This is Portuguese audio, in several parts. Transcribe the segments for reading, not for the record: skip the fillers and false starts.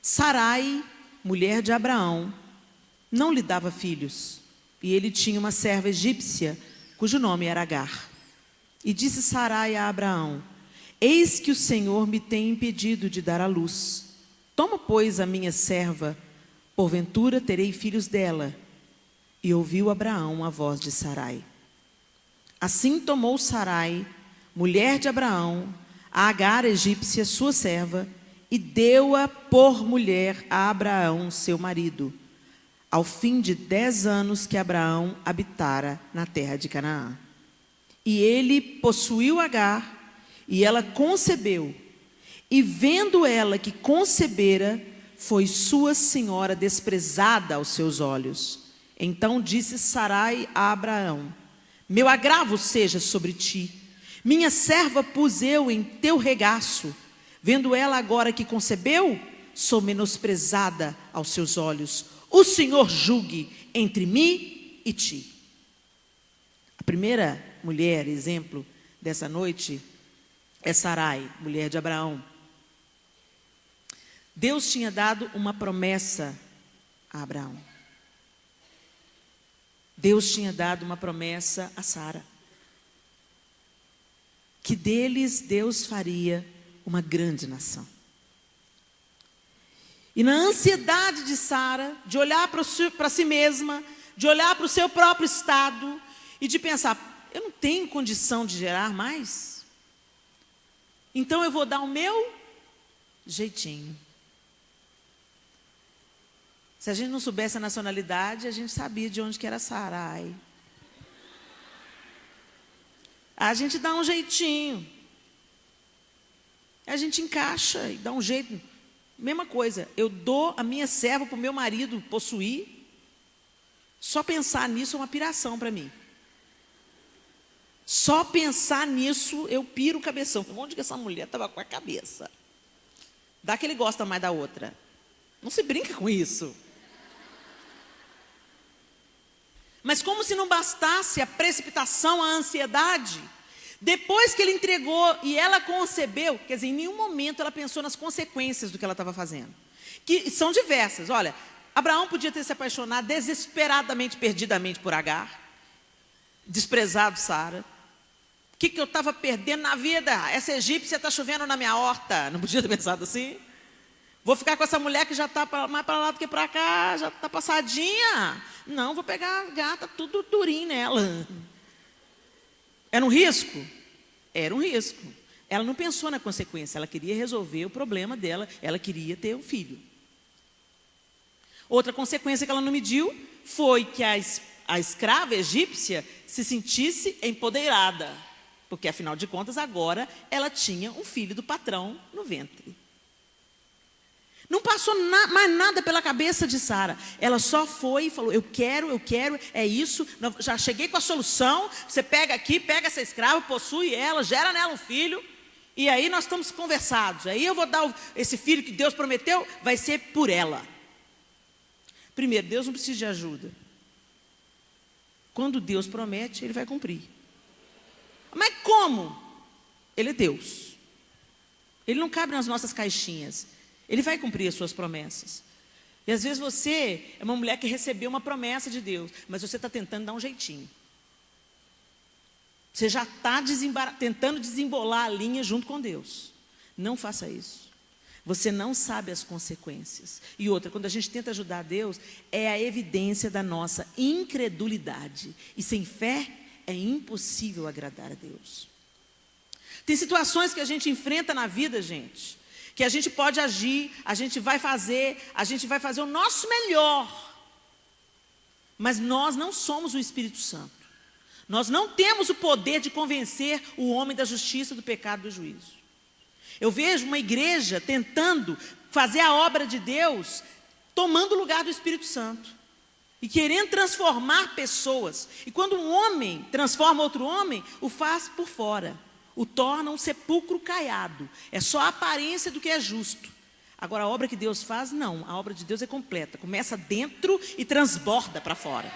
Sarai, mulher de Abraão, não lhe dava filhos, e ele tinha uma serva egípcia, cujo nome era Agar. E disse Sarai a Abraão: eis que o Senhor me tem impedido de dar à luz. Toma, pois, a minha serva, porventura terei filhos dela. E ouviu Abraão a voz de Sarai. Assim tomou Sarai, mulher de Abraão, a Agar egípcia, sua serva, e deu-a por mulher a Abraão, seu marido, ao fim de 10 anos que Abraão habitara na terra de Canaã. E ele possuiu Agar, e ela concebeu. E vendo ela que concebera, foi sua senhora desprezada aos seus olhos. Então disse Sarai a Abraão: meu agravo seja sobre ti. Minha serva pus eu em teu regaço. Vendo ela agora que concebeu, sou menosprezada aos seus olhos. O Senhor julgue entre mim e ti. A primeira mulher, exemplo dessa noite, é Sarai, mulher de Abraão. Deus tinha dado uma promessa a Abraão. Deus tinha dado uma promessa a Sara, que deles Deus faria uma grande nação. E na ansiedade de Sara, de olhar para si mesma, de olhar para o seu próprio estado e de pensar: eu não tenho condição de gerar mais, então eu vou dar o meu jeitinho. Se a gente não soubesse a nacionalidade, a gente sabia de onde que era Sarai. A gente dá um jeitinho. A gente encaixa e dá um jeito. Mesma coisa, eu dou a minha serva para o meu marido possuir. Só pensar nisso é uma piração para mim. Só pensar nisso eu piro o cabeção. Onde que essa mulher estava com a cabeça? Dá que ele gosta mais da outra. Não se brinca com isso. Mas como se não bastasse a precipitação, a ansiedade, depois que ele entregou e ela concebeu, quer dizer, em nenhum momento ela pensou nas consequências do que ela estava fazendo, que são diversas. Olha, Abraão podia ter se apaixonado desesperadamente, perdidamente por Agar, desprezado Sara. O que eu estava perdendo na vida? Essa egípcia está chovendo na minha horta. Não podia ter pensado assim? Vou ficar com essa mulher que já está mais para lá do que para cá, já está passadinha. Não, vou pegar a gata, tudo durinho nela. Era um risco? Era um risco. Ela não pensou na consequência, ela queria resolver o problema dela, ela queria ter um filho. Outra consequência que ela não mediu foi que a escrava egípcia se sentisse empoderada, porque afinal de contas agora ela tinha um filho do patrão no ventre. Não passou mais nada pela cabeça de Sara. Ela só foi e falou: eu quero, é isso. Já cheguei com a solução. Você pega aqui, pega essa escrava, possui ela, gera nela um filho. E aí nós estamos conversados. Aí eu vou dar esse filho que Deus prometeu, vai ser por ela. Primeiro, Deus não precisa de ajuda. Quando Deus promete, Ele vai cumprir. Mas como? Ele é Deus. Ele não cabe nas nossas caixinhas. Ele vai cumprir as suas promessas. E às vezes você é uma mulher que recebeu uma promessa de Deus, mas você está tentando dar um jeitinho. Você já está tentando desembolar a linha junto com Deus. Não faça isso. Você não sabe as consequências. E outra, quando a gente tenta ajudar Deus, é a evidência da nossa incredulidade. E sem fé é impossível agradar a Deus. Tem situações que a gente enfrenta na vida, gente, que a gente pode agir, a gente vai fazer o nosso melhor. Mas nós não somos o Espírito Santo. Nós não temos o poder de convencer o homem da justiça, do pecado, do juízo. Eu vejo uma igreja tentando fazer a obra de Deus, tomando o lugar do Espírito Santo. E querendo transformar pessoas. E quando um homem transforma outro homem, o faz por fora. O torna um sepulcro caiado. É só a aparência do que é justo. Agora a obra que Deus faz, não. A obra de Deus é completa. Começa dentro e transborda para fora.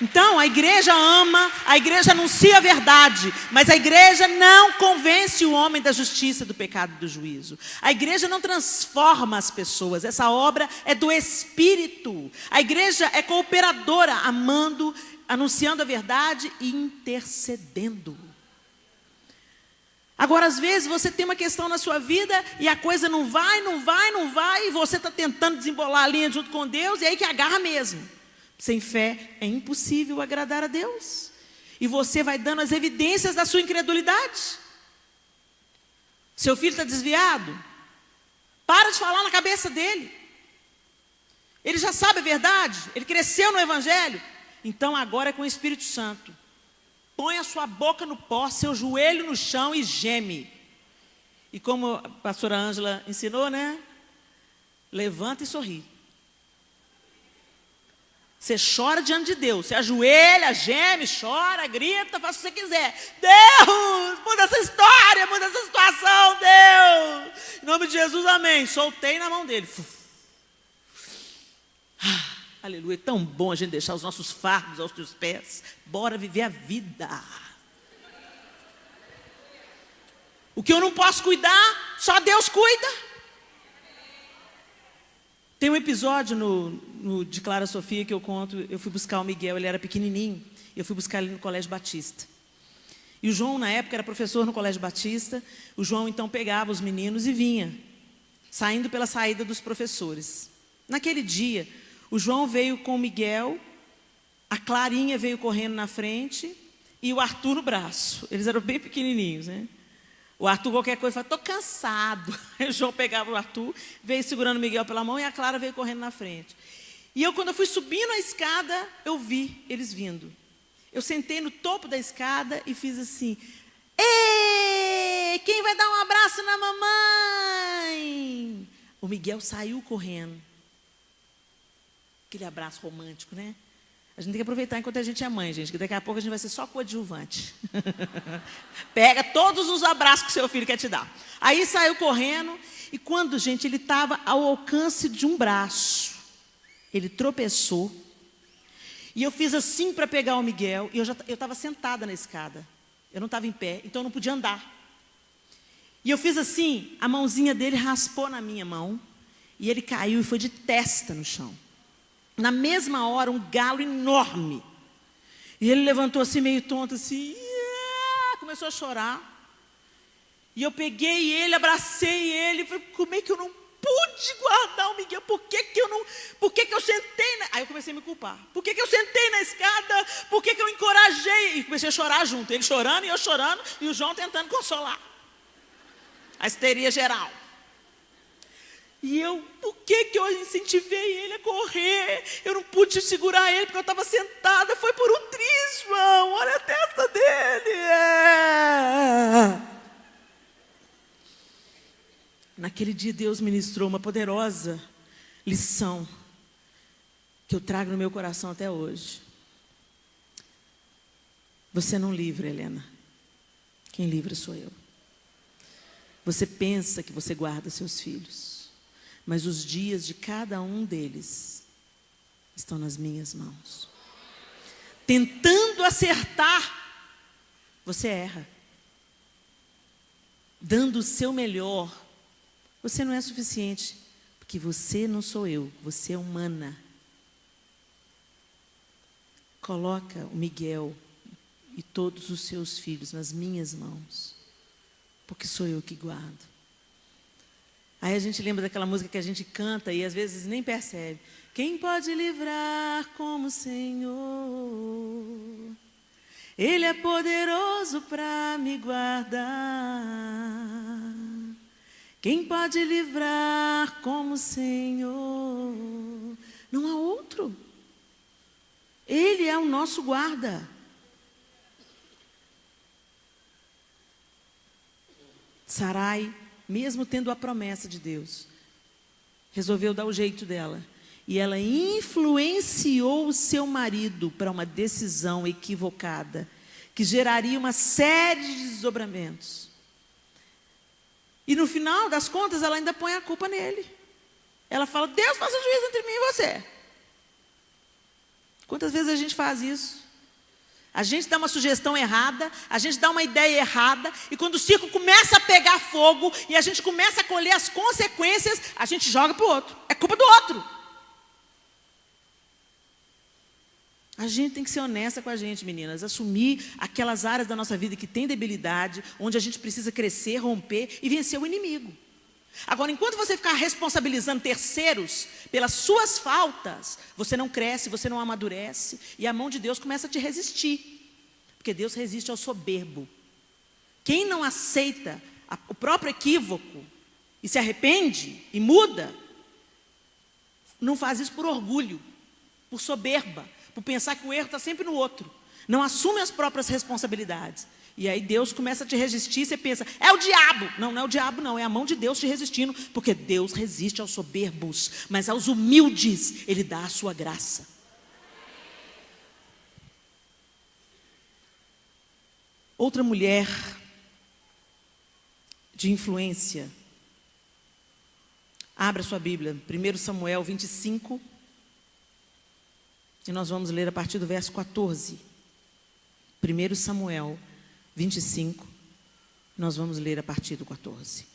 Então, a igreja ama, a igreja anuncia a verdade, mas a igreja não convence o homem da justiça, do pecado e do juízo. A igreja não transforma as pessoas, essa obra é do Espírito. A igreja é cooperadora, amando, anunciando a verdade e intercedendo. Agora, às vezes, você tem uma questão na sua vida e a coisa não vai, e você está tentando desembolar a linha junto com Deus, e aí que agarra mesmo. Sem fé é impossível agradar a Deus. E você vai dando as evidências da sua incredulidade. Seu filho está desviado. Para de falar na cabeça dele. Ele já sabe a verdade. Ele cresceu no Evangelho. Então agora é com o Espírito Santo. Põe a sua boca no pó, seu joelho no chão e geme. E como a pastora Ângela ensinou, né? Levanta e sorri. Você chora diante de Deus, você ajoelha, geme, chora, grita, faz o que você quiser. Deus, muda essa história, muda essa situação, Deus. Em nome de Jesus, amém. Soltei na mão dele. Aleluia, é tão bom a gente deixar os nossos fardos aos teus pés. Bora viver a vida. O que eu não posso cuidar, só Deus cuida. Tem um episódio no de Clara Sofia que eu conto. Eu fui buscar o Miguel, ele era pequenininho. Eu fui buscar ele no Colégio Batista. E o João, na época, era professor no Colégio Batista. O João, então, pegava os meninos e vinha, saindo pela saída dos professores. Naquele dia, o João veio com o Miguel, a Clarinha veio correndo na frente e o Arthur no braço. Eles eram bem pequenininhos, né? O Arthur, qualquer coisa, falava, estou cansado. Aí o João pegava o Arthur, veio segurando o Miguel pela mão e a Clara veio correndo na frente. E eu, quando eu fui subindo a escada, eu vi eles vindo. Eu sentei no topo da escada e fiz assim, ei, quem vai dar um abraço na mamãe? O Miguel saiu correndo. Aquele abraço romântico, né? A gente tem que aproveitar enquanto a gente é mãe, gente, que daqui a pouco a gente vai ser só coadjuvante. Pega todos os abraços que seu filho quer te dar. Aí saiu correndo, e quando, gente, ele estava ao alcance de um braço, ele tropeçou, e eu fiz assim para pegar o Miguel, e eu estava sentada na escada, eu não estava em pé, então eu não podia andar. E eu fiz assim, a mãozinha dele raspou na minha mão, e ele caiu e foi de testa no chão. Na mesma hora, um galo enorme. E ele levantou assim, meio tonto, assim, começou a chorar. E eu peguei ele, abracei ele, falei, como é que eu não pude guardar o Miguel? Por que eu sentei Aí eu comecei a me culpar. Por que eu sentei na escada? Por que eu encorajei? E comecei a chorar junto. Ele chorando e eu chorando, e o João tentando consolar. A histeria geral. E eu, por que eu incentivei ele a correr? Eu não pude segurar ele porque eu estava sentada. Foi por um triz, João. Olha a testa dele. Naquele dia Deus ministrou uma poderosa lição que eu trago no meu coração até hoje. Você não livra, Helena. Quem livra sou eu. Você pensa que você guarda seus filhos. Mas os dias de cada um deles estão nas minhas mãos. Tentando acertar, você erra. Dando o seu melhor, você não é suficiente. Porque você não sou eu, você é humana. Coloca o Miguel e todos os seus filhos nas minhas mãos. Porque sou eu que guardo. Aí a gente lembra daquela música que a gente canta e às vezes nem percebe. Quem pode livrar como o Senhor? Ele é poderoso para me guardar. Quem pode livrar como o Senhor? Não há outro. Ele é o nosso guarda. Sarai, mesmo tendo a promessa de Deus, resolveu dar o jeito dela. E ela influenciou o seu marido para uma decisão equivocada, que geraria uma série de desdobramentos. E no final das contas, ela ainda põe a culpa nele. Ela fala, Deus faça juízo entre mim e você. Quantas vezes a gente faz isso? A gente dá uma sugestão errada, a gente dá uma ideia errada, e quando o circo começa a pegar fogo, e a gente começa a colher as consequências, a gente joga para o outro. É culpa do outro. A gente tem que ser honesta com a gente, meninas. Assumir aquelas áreas da nossa vida que tem debilidade, onde a gente precisa crescer, romper e vencer o inimigo. Agora, enquanto você ficar responsabilizando terceiros pelas suas faltas, você não cresce, você não amadurece, e a mão de Deus começa a te resistir. Porque Deus resiste ao soberbo. Quem não aceita o próprio equívoco e se arrepende e muda, não faz isso por orgulho, por soberba, por pensar que o erro está sempre no outro. Não assume as próprias responsabilidades. E aí Deus começa a te resistir, você pensa, é o diabo. Não, não é o diabo não, é a mão de Deus te resistindo, porque Deus resiste aos soberbos, mas aos humildes Ele dá a sua graça. Outra mulher de influência, abra sua Bíblia, 1 Samuel 25, e nós vamos ler a partir do verso 14. 1 Samuel 25, nós vamos ler a partir do 14.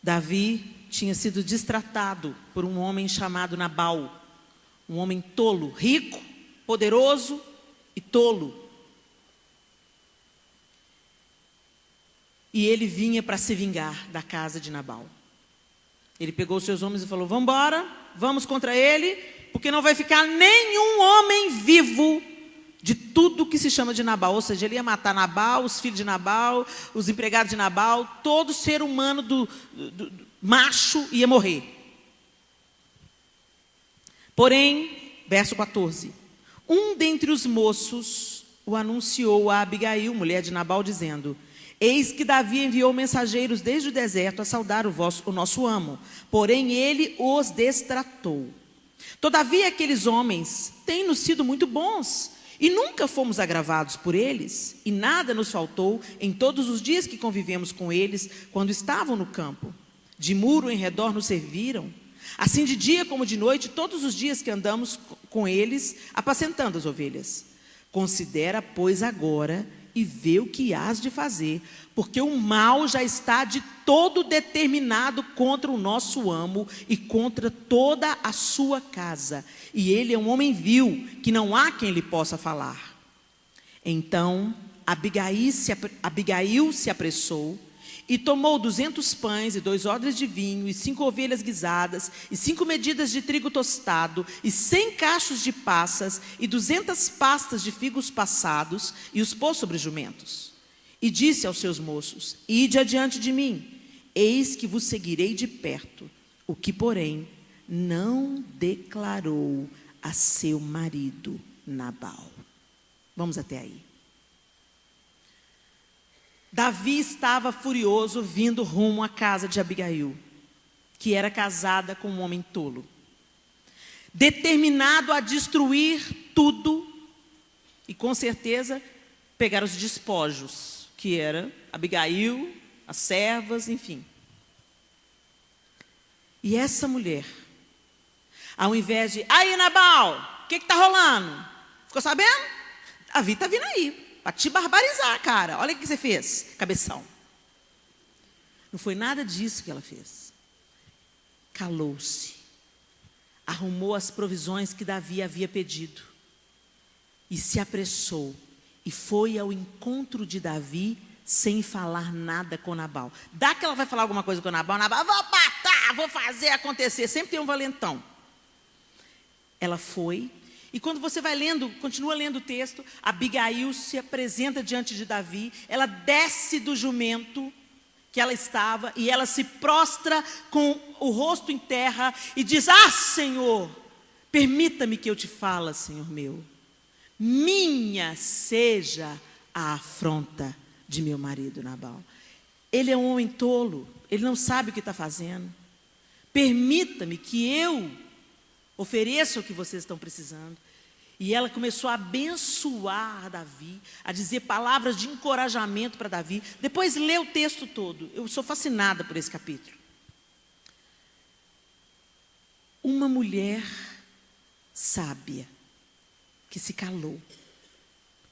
Davi tinha sido destratado por um homem chamado Nabal, um homem tolo, rico, poderoso e tolo. E ele vinha para se vingar da casa de Nabal. Ele pegou os seus homens e falou, vamos embora, vamos contra ele, porque não vai ficar nenhum homem vivo de tudo que se chama de Nabal. Ou seja, ele ia matar Nabal, os filhos de Nabal, os empregados de Nabal, todo ser humano do macho ia morrer. Porém, verso 14, um dentre os moços o anunciou a Abigail, mulher de Nabal, dizendo, eis que Davi enviou mensageiros desde o deserto a saudar o nosso amo, porém ele os destratou. Todavia aqueles homens têm-nos sido muito bons, e nunca fomos agravados por eles, e nada nos faltou em todos os dias que convivemos com eles, quando estavam no campo. De muro em redor nos serviram, assim de dia como de noite, todos os dias que andamos com eles, apacentando as ovelhas. Considera, pois, agora e vê o que hás de fazer, porque o mal já está de todo determinado contra o nosso amo e contra toda a sua casa. E ele é um homem vil, que não há quem lhe possa falar. Então Abigail se apressou e tomou 200 pães e 2 odres de vinho, e 5 ovelhas guisadas, e 5 medidas de trigo tostado, e 100 cachos de passas, e 200 pastas de figos passados, e os pôs sobre jumentos. E disse aos seus moços, ide adiante de mim, eis que vos seguirei de perto, o que, porém, não declarou a seu marido Nabal. Vamos até aí. Davi estava furioso vindo rumo à casa de Abigail, que era casada com um homem tolo, determinado a destruir tudo e com certeza pegar os despojos, que era Abigail, as servas, enfim. E essa mulher, ao invés de, aí Nabal, o que está rolando? Ficou sabendo? Davi está vindo aí. Para te barbarizar, cara. Olha o que você fez, cabeção. Não foi nada disso que ela fez. Calou-se. Arrumou as provisões que Davi havia pedido. E se apressou. E foi ao encontro de Davi sem falar nada com Nabal. Dá que ela vai falar alguma coisa com Nabal. Nabal, vou matar, vou fazer acontecer. Sempre tem um valentão. Ela foi. E quando você vai lendo, continua lendo o texto, Abigail se apresenta diante de Davi, ela desce do jumento que ela estava, e ela se prostra com o rosto em terra, e diz, Senhor, permita-me que eu te fale, Senhor meu, minha seja a afronta de meu marido Nabal. Ele é um homem tolo, ele não sabe o que está fazendo, permita-me que eu ofereça o que vocês estão precisando. E ela começou a abençoar Davi, a dizer palavras de encorajamento para Davi. Depois lê o texto todo. Eu sou fascinada por esse capítulo. Uma mulher sábia, que se calou,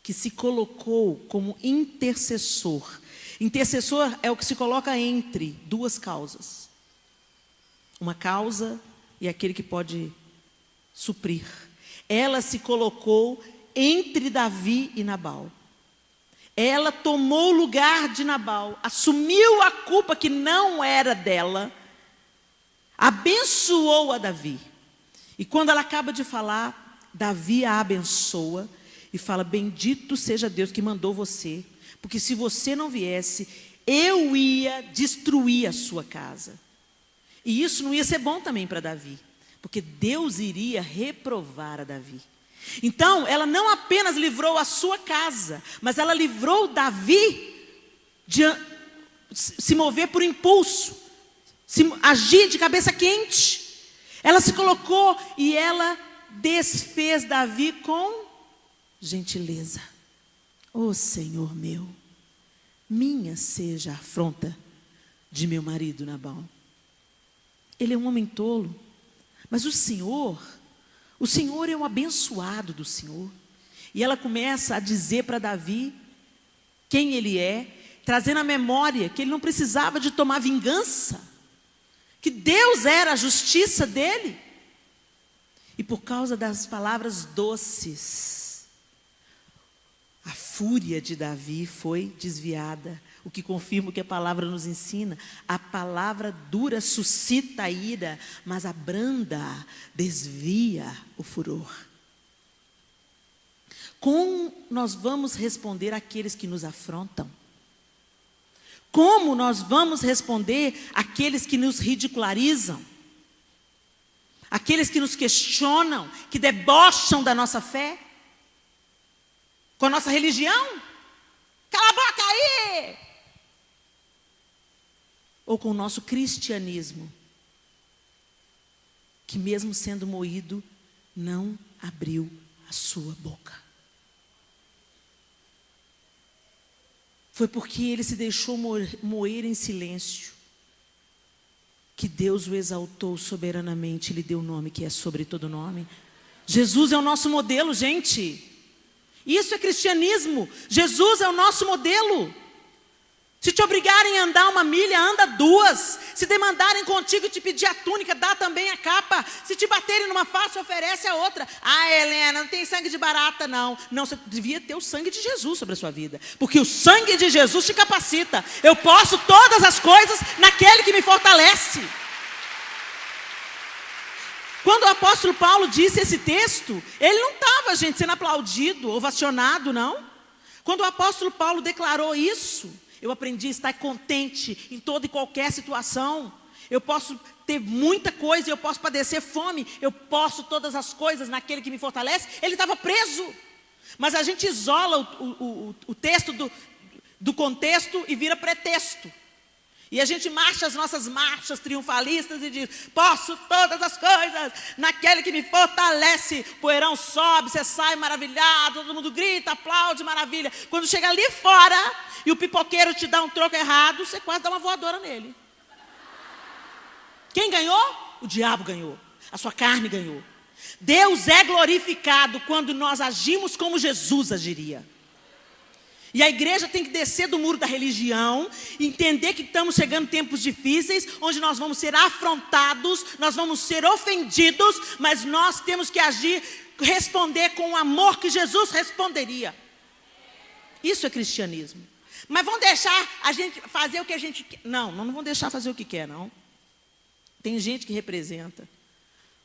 que se colocou como intercessor. Intercessor é o que se coloca entre duas causas. Uma causa e aquele que pode suprir. Ela se colocou entre Davi e Nabal. Ela tomou o lugar de Nabal, assumiu a culpa que não era dela, abençoou a Davi. E quando ela acaba de falar, Davi a abençoa e fala: bendito seja Deus que mandou você, porque se você não viesse, eu ia destruir a sua casa. E isso não ia ser bom também para Davi, porque Deus iria reprovar a Davi. Então, ela não apenas livrou a sua casa, mas ela livrou Davi de se mover por impulso, agir de cabeça quente. Ela se colocou e ela desfez Davi com gentileza. Ó Senhor meu, minha seja a afronta de meu marido Nabal. Ele é um homem tolo, mas o Senhor é um abençoado do Senhor. E ela começa a dizer para Davi quem ele é, trazendo à memória que ele não precisava de tomar vingança, que Deus era a justiça dele. E por causa das palavras doces, a fúria de Davi foi desviada. O que confirma o que a palavra nos ensina. A palavra dura suscita a ira, mas a branda desvia o furor. Como nós vamos responder àqueles que nos afrontam? Como nós vamos responder àqueles que nos ridicularizam? Aqueles que nos questionam, que debocham da nossa fé? Com a nossa religião? Cala a boca aí! Ou com o nosso cristianismo, que mesmo sendo moído, não abriu a sua boca. Foi porque ele se deixou moer em silêncio, que Deus o exaltou soberanamente, lhe deu o nome que é sobre todo nome. Jesus é o nosso modelo, gente. Isso é cristianismo. Jesus é o nosso modelo. Se te obrigarem a andar 1 milha, anda 2. Se demandarem contigo te pedir a túnica, dá também a capa. Se te baterem numa face, oferece a outra. Ah, Helena, não tem sangue de barata, não. Não, você devia ter o sangue de Jesus sobre a sua vida. Porque o sangue de Jesus te capacita. Eu posso todas as coisas naquele que me fortalece. Quando o apóstolo Paulo disse esse texto, ele não estava, gente, sendo aplaudido, ovacionado, não. Quando o apóstolo Paulo declarou isso, eu aprendi a estar contente em toda e qualquer situação. Eu posso ter muita coisa, eu posso padecer fome, eu posso todas as coisas naquele que me fortalece. Ele estava preso. Mas a gente isola o texto do contexto e vira pretexto. E a gente marcha as nossas marchas triunfalistas e diz: posso todas as coisas naquele que me fortalece. Poeirão sobe, você sai maravilhado, todo mundo grita, aplaude, maravilha. Quando chega ali fora e o pipoqueiro te dá um troco errado, você quase dá uma voadora nele. Quem ganhou? O diabo ganhou. A sua carne ganhou. Deus é glorificado quando nós agimos como Jesus agiria. E a igreja tem que descer do muro da religião, entender que estamos chegando em tempos difíceis, onde nós vamos ser afrontados, nós vamos ser ofendidos, mas nós temos que agir, responder com o amor que Jesus responderia. Isso é cristianismo. Mas vão deixar a gente fazer o que a gente quer? Não vão deixar fazer o que quer, não. Tem gente que representa.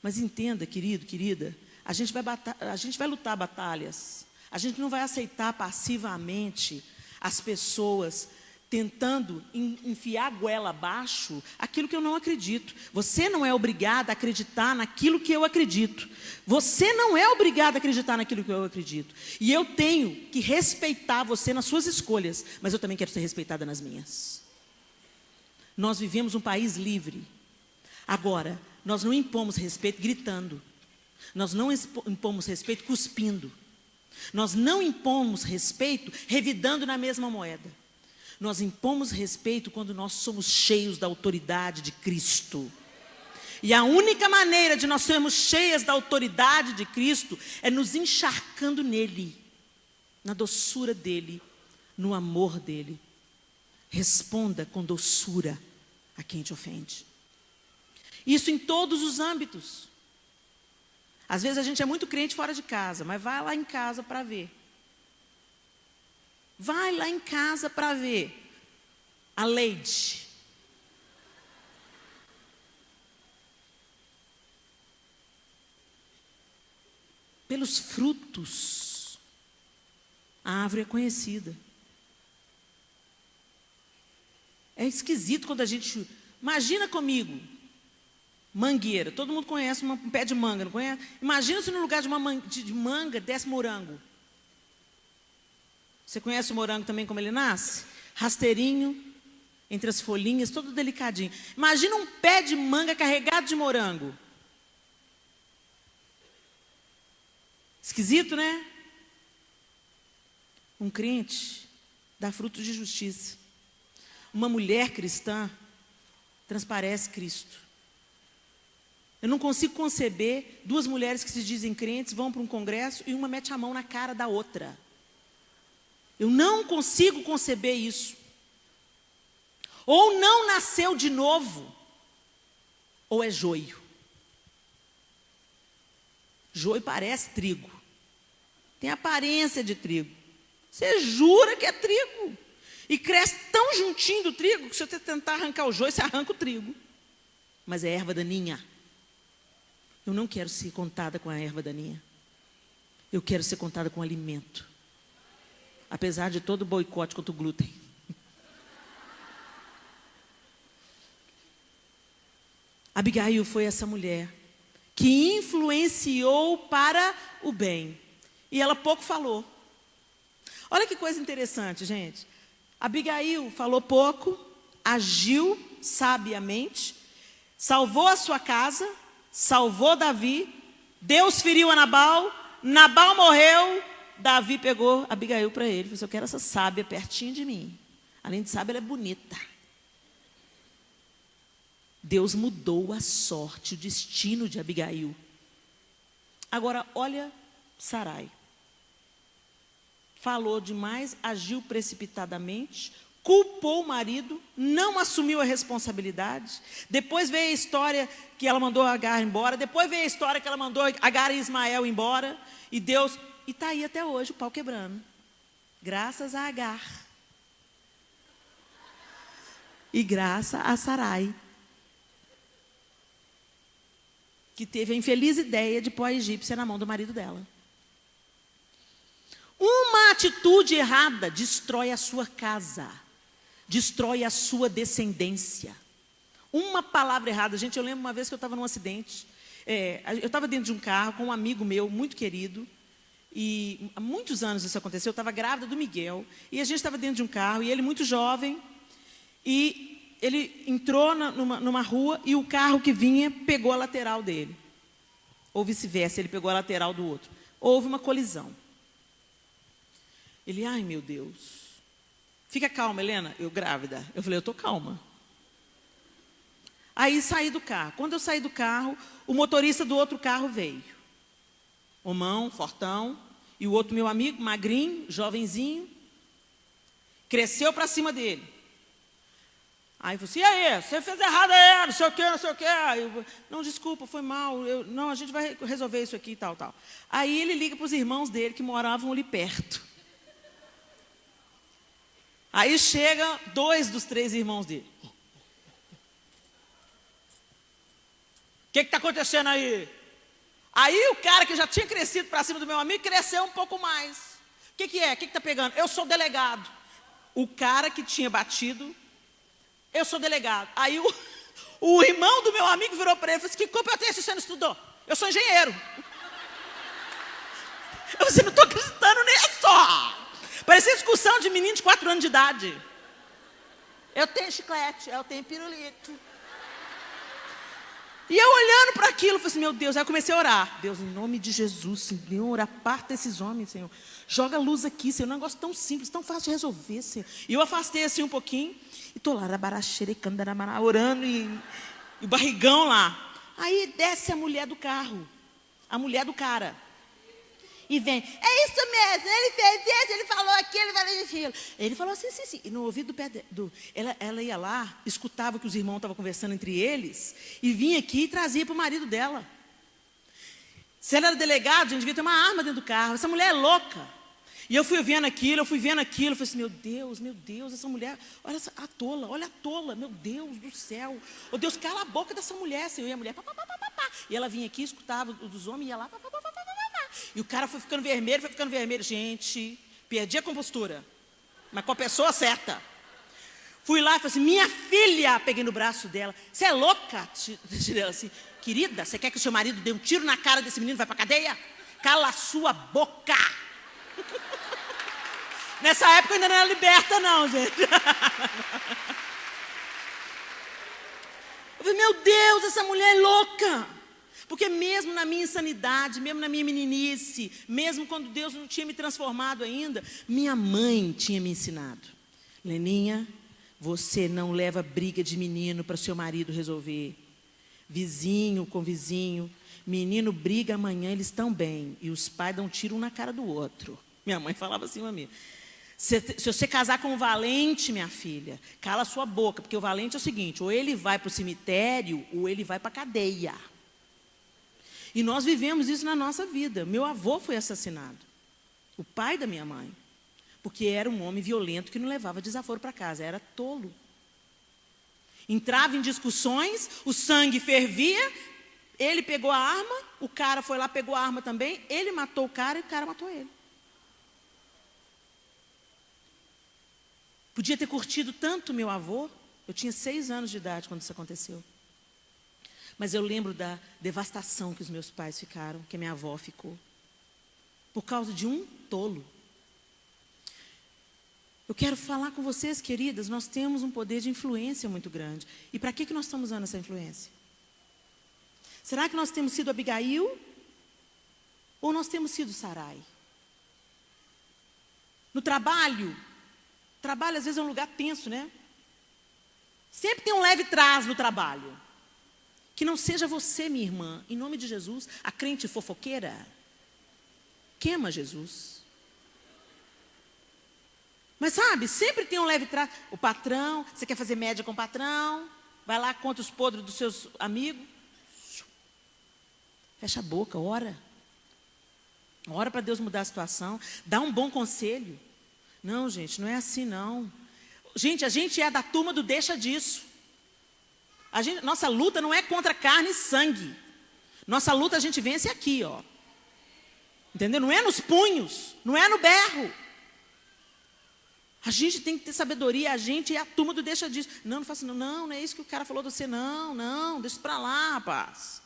Mas entenda, querido, querida, a gente vai lutar batalhas. A gente não vai aceitar passivamente as pessoas tentando enfiar a goela abaixo aquilo que eu não acredito. Você não é obrigado a acreditar naquilo que eu acredito. Você não é obrigado a acreditar naquilo que eu acredito. E eu tenho que respeitar você nas suas escolhas, mas eu também quero ser respeitada nas minhas. Nós vivemos um país livre. Agora, nós não impomos respeito gritando. Nós não impomos respeito cuspindo. Nós não impomos respeito revidando na mesma moeda. Nós impomos respeito quando nós somos cheios da autoridade de Cristo. E a única maneira de nós sermos cheias da autoridade de Cristo é nos encharcando nele, na doçura dele, no amor dele. Responda com doçura a quem te ofende. Isso em todos os âmbitos. Às vezes a gente é muito crente fora de casa, mas vai lá em casa para ver. Vai lá em casa para ver a Leide. Pelos frutos, a árvore é conhecida. É esquisito quando a gente... Imagina comigo, mangueira. Todo mundo conhece um pé de manga, não conhece? Imagina se no lugar de uma de manga desse morango. Você conhece o morango também como ele nasce? Rasteirinho, entre as folhinhas, todo delicadinho. Imagina um pé de manga carregado de morango. Esquisito, né? Um crente dá frutos de justiça. Uma mulher cristã transparece Cristo. Eu não consigo conceber duas mulheres que se dizem crentes, vão para um congresso e uma mete a mão na cara da outra. Eu não consigo conceber isso. Ou não nasceu de novo, ou é joio. Joio parece trigo. Tem aparência de trigo. Você jura que é trigo. E cresce tão juntinho do trigo que se você tentar arrancar o joio, você arranca o trigo. Mas é erva daninha. Eu não quero ser contada com a erva daninha. Eu quero ser contada com alimento. Apesar de todo o boicote contra o glúten. Abigail foi essa mulher que influenciou para o bem. E ela pouco falou. Olha que coisa interessante, gente. Abigail falou pouco, agiu sabiamente, salvou a sua casa, salvou Davi, Deus feriu a Nabal, Nabal morreu, Davi pegou Abigail para ele. Falou assim, eu quero essa sábia pertinho de mim. Além de sábia, ela é bonita. Deus mudou a sorte, o destino de Abigail. Agora, olha Sarai. Falou demais, agiu precipitadamente, culpou o marido, não assumiu a responsabilidade. Depois veio a história que ela mandou Agar embora. Depois veio a história que ela mandou Agar e Ismael embora. E Deus... E está aí até hoje o pau quebrando. Graças a Agar. E graças a Sarai. Que teve a infeliz ideia de pôr a egípcia na mão do marido dela. Uma atitude errada destrói a sua casa, destrói a sua descendência. Uma palavra errada. Gente, eu lembro uma vez que eu estava num acidente. Eu estava dentro de um carro com um amigo meu, muito querido. E há muitos anos isso aconteceu. Eu estava grávida do Miguel. E a gente estava dentro de um carro, e ele muito jovem. E ele entrou numa rua, e o carro que vinha pegou a lateral dele. Ou vice-versa, ele pegou a lateral do outro. Houve uma colisão. Ele, ai meu Deus. Fica calma, Helena. Eu grávida. Eu falei, eu estou calma. Aí saí do carro. Quando eu saí do carro, o motorista do outro carro veio. Homão, fortão. E o outro meu amigo, magrinho, jovenzinho. Cresceu para cima dele. Aí falou assim, e aí, você fez errado aí, não sei o quê, não sei o quê. Eu, não, desculpa, foi mal. Não, a gente vai resolver isso aqui e tal, tal. Aí ele liga para os irmãos dele que moravam ali perto. Aí chega 2 dos 3 irmãos dele. O que está acontecendo aí? Aí o cara que já tinha crescido para cima do meu amigo cresceu um pouco mais. O que é? O que está pegando? Eu sou delegado. O cara que tinha batido, eu sou delegado. Aí o irmão do meu amigo virou para ele e falou assim, que culpa eu tenho se você não estudou? Eu sou engenheiro. Eu assim, não estou acreditando nisso. Parecia discussão de menino de 4 anos de idade. Eu tenho chiclete, eu tenho pirulito. E eu olhando para aquilo, falei assim, meu Deus. Aí eu comecei a orar. Deus, em nome de Jesus, Senhor, aparta esses homens, Senhor. Joga luz aqui, Senhor. É um negócio tão simples, tão fácil de resolver, Senhor. E eu afastei assim um pouquinho. E estou lá, orando e o barrigão lá. Aí desce a mulher do carro. A mulher do cara. E vem, é isso mesmo, ele fez isso, ele falou aquilo, ele falou aquilo. Ele falou assim, sim. E no ouvido ela ia lá, escutava que os irmãos estavam conversando entre eles, e vinha aqui e trazia para o marido dela. Se ela era delegado, a gente devia ter uma arma dentro do carro. Essa mulher é louca. E eu fui vendo aquilo, falei assim, meu Deus, essa mulher, olha a tola, meu Deus do céu. Ô Deus, cala a boca dessa mulher, Senhor. E a mulher, pá. E ela vinha aqui, escutava dos homens, ia lá, pá. E o cara foi ficando vermelho. Gente, perdi a compostura. Mas com a pessoa certa. Fui lá e falei assim, minha filha. Peguei no braço dela. Você é louca? Tirei ela assim, querida, você quer que o seu marido dê um tiro na cara desse menino e vai pra cadeia? Cala a sua boca. Nessa época eu ainda não era liberta não, gente. Eu falei, meu Deus, essa mulher é louca. Porque mesmo na minha insanidade, mesmo na minha meninice, mesmo quando Deus não tinha me transformado ainda, minha mãe tinha me ensinado. Leninha, você não leva briga de menino para seu marido resolver. Vizinho com vizinho, menino briga amanhã, eles estão bem. E os pais dão um tiro um na cara do outro. Minha mãe falava assim para mim. Se você casar com um valente, minha filha, cala a sua boca. Porque o valente é o seguinte, ou ele vai para o cemitério, ou ele vai para a cadeia. E nós vivemos isso na nossa vida. Meu avô foi assassinado. O pai da minha mãe. Porque era um homem violento que não levava desaforo para casa. Era tolo. Entrava em discussões, o sangue fervia, ele pegou a arma, o cara foi lá, pegou a arma também, ele matou o cara e o cara matou ele. Podia ter curtido tanto meu avô. Eu tinha 6 anos de idade quando isso aconteceu. Mas eu lembro da devastação que os meus pais ficaram, que a minha avó ficou. Por causa de um tolo. Eu quero falar com vocês, queridas, nós temos um poder de influência muito grande. E para que nós estamos usando essa influência? Será que nós temos sido Abigail? Ou nós temos sido Sarai? No trabalho às vezes é um lugar tenso, né? Sempre tem um leve trás no trabalho. Que não seja você, minha irmã, em nome de Jesus, a crente fofoqueira. Queima Jesus. Mas sabe, sempre tem um leve trás. O patrão, você quer fazer média com o patrão, vai lá, conta os podres dos seus amigos. Fecha a boca, ora. Ora para Deus mudar a situação. Dá um bom conselho. Não, gente, não é assim não. Gente, a gente é da turma do deixa disso. Nossa luta não é contra carne e sangue. Nossa luta a gente vence aqui, ó. Entendeu? Não é nos punhos, não é no berro. A gente tem que ter sabedoria, a gente é a turma do deixa disso. Não faça não, não é isso que o cara falou de você, não, deixa isso pra lá, rapaz.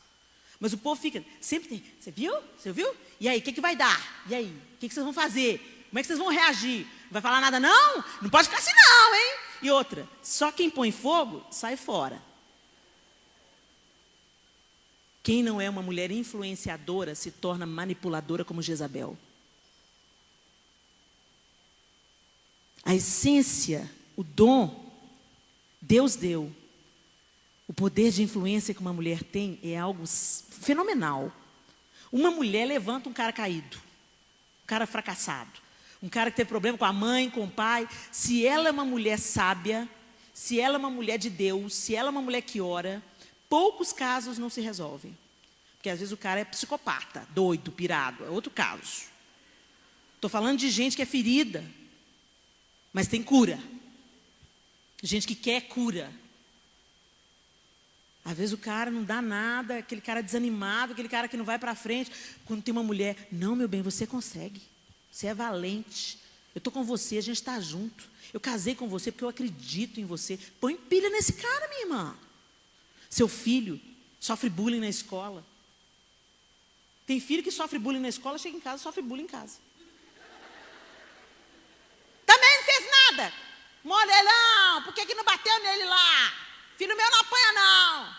Mas o povo fica, sempre tem, você viu? E aí, o que vai dar? E aí, o que vocês vão fazer? Como é que vocês vão reagir? Não vai falar nada não? Não pode ficar assim não, hein? E outra, só quem põe fogo, sai fora. Quem não é uma mulher influenciadora se torna manipuladora como Jezabel. A essência, o dom, Deus deu. O poder de influência que uma mulher tem é algo fenomenal. Uma mulher levanta um cara caído, um cara fracassado, um cara que teve problema com a mãe, com o pai. Se ela é uma mulher sábia, se ela é uma mulher de Deus, se ela é uma mulher que ora, poucos casos não se resolvem. Porque às vezes o cara é psicopata, doido, pirado, é outro caso. Estou falando de gente que é ferida, mas tem cura. Gente que quer cura. Às vezes o cara não dá nada, aquele cara desanimado, aquele cara que não vai para frente. Quando tem uma mulher, não, meu bem, você consegue. Você é valente. Eu estou com você, a gente está junto. Eu casei com você porque eu acredito em você. Põe pilha nesse cara, minha irmã. Seu filho sofre bullying na escola. Tem filho que sofre bullying na escola, chega em casa, sofre bullying em casa. Também não fez nada. Morelão, por que não bateu nele lá? Filho meu não apanha, não.